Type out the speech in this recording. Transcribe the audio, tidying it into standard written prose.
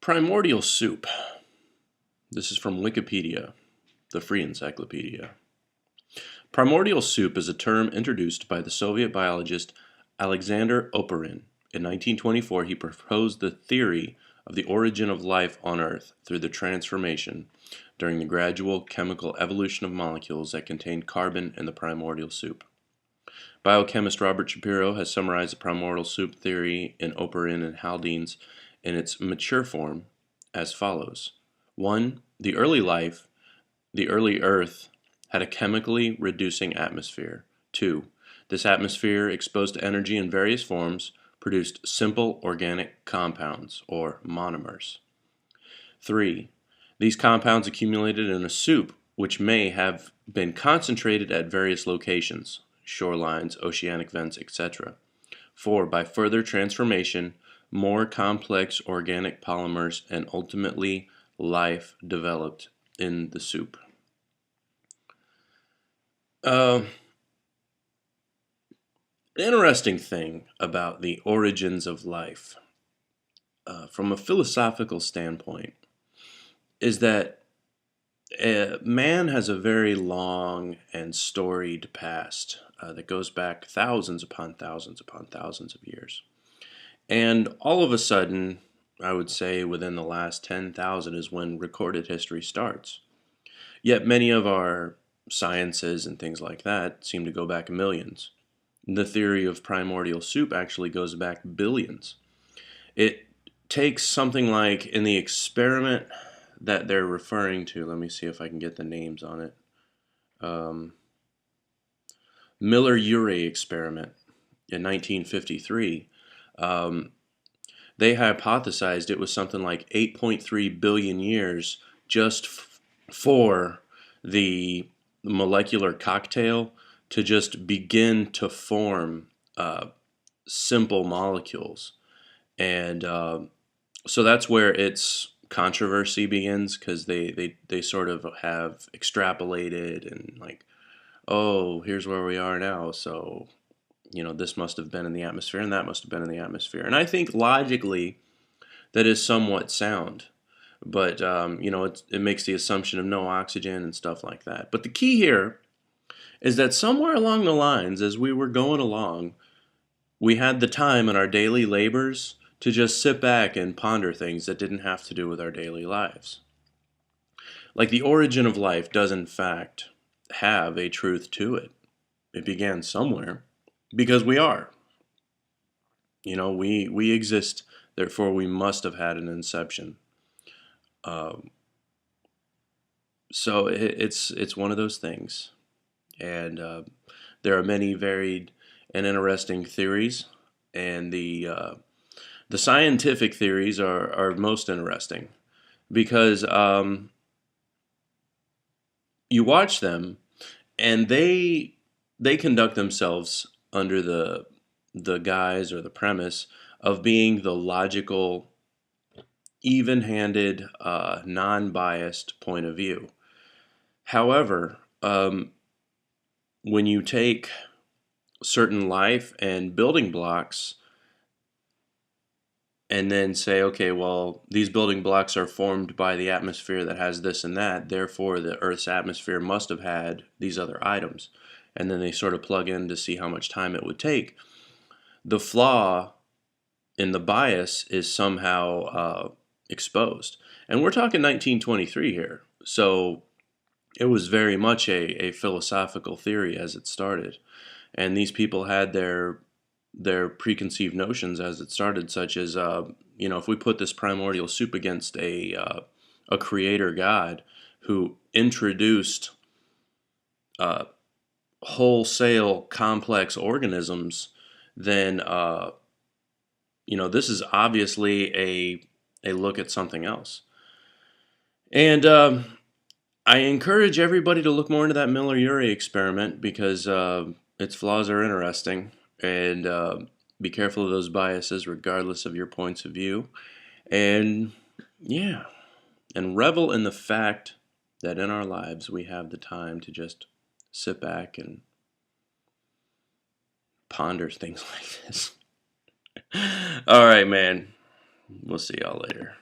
Primordial soup. This is from Wikipedia, the free encyclopedia. Primordial soup is a term introduced by the Soviet biologist Alexander Oparin. In 1924, he proposed the theory of the origin of life on Earth through the transformation during the gradual chemical evolution of molecules that contained carbon in the primordial soup. Biochemist Robert Shapiro has summarized the primordial soup theory in Oparin and Haldane's in its mature form as follows. 1. The early Earth, had a chemically reducing atmosphere. 2. This atmosphere, exposed to energy in various forms, produced simple organic compounds, or monomers. 3. These compounds accumulated in a soup which may have been concentrated at various locations, shorelines, oceanic vents, etc. 4. By further transformation, more complex organic polymers and ultimately life developed in the soup. An interesting thing about the origins of life, from a philosophical standpoint, is that man has a very long and storied past that goes back thousands upon thousands upon thousands of years. And all of a sudden, I would say within the last 10,000 is when recorded history starts. Yet many of our sciences and things like that seem to go back millions. The theory of primordial soup actually goes back billions. It takes something like, in the experiment that they're referring to, let me see if I can get the names on it. Miller-Urey experiment in 1953. They hypothesized it was something like 8.3 billion years just for the molecular cocktail to just begin to form simple molecules. And so that's where its controversy begins, because they sort of have extrapolated and like, oh, here's where we are now, so this must have been in the atmosphere and that must have been in the atmosphere. And I think logically that is somewhat sound. But, it makes the assumption of no oxygen and stuff like that. But the key here is that somewhere along the lines, as we were going along, we had the time in our daily labors to just sit back and ponder things that didn't have to do with our daily lives. Like the origin of life does in fact have a truth to it. It began somewhere. Because we are. We exist, therefore we must have had an inception. So it's one of those things. And there are many varied and interesting theories. And the scientific theories are most interesting. Because you watch them, and they conduct themselves under the guise or the premise of being the logical, even-handed, non-biased point of view. However, when you take certain life and building blocks and then say, okay, well, these building blocks are formed by the atmosphere that has this and that, therefore the Earth's atmosphere must have had these other items. And then they sort of plug in to see how much time it would take. The flaw in the bias is somehow exposed. And we're talking 1923 here. So it was very much a philosophical theory as it started. And these people had their preconceived notions as it started, such as, if we put this primordial soup against a creator God who introduced wholesale complex organisms, then this is obviously a look at something else. And I encourage everybody to look more into that Miller-Urey experiment, because its flaws are interesting. And be careful of those biases regardless of your points of view. And yeah, and revel in the fact that in our lives we have the time to just sit back and ponder things like this. All right, man. We'll see y'all later.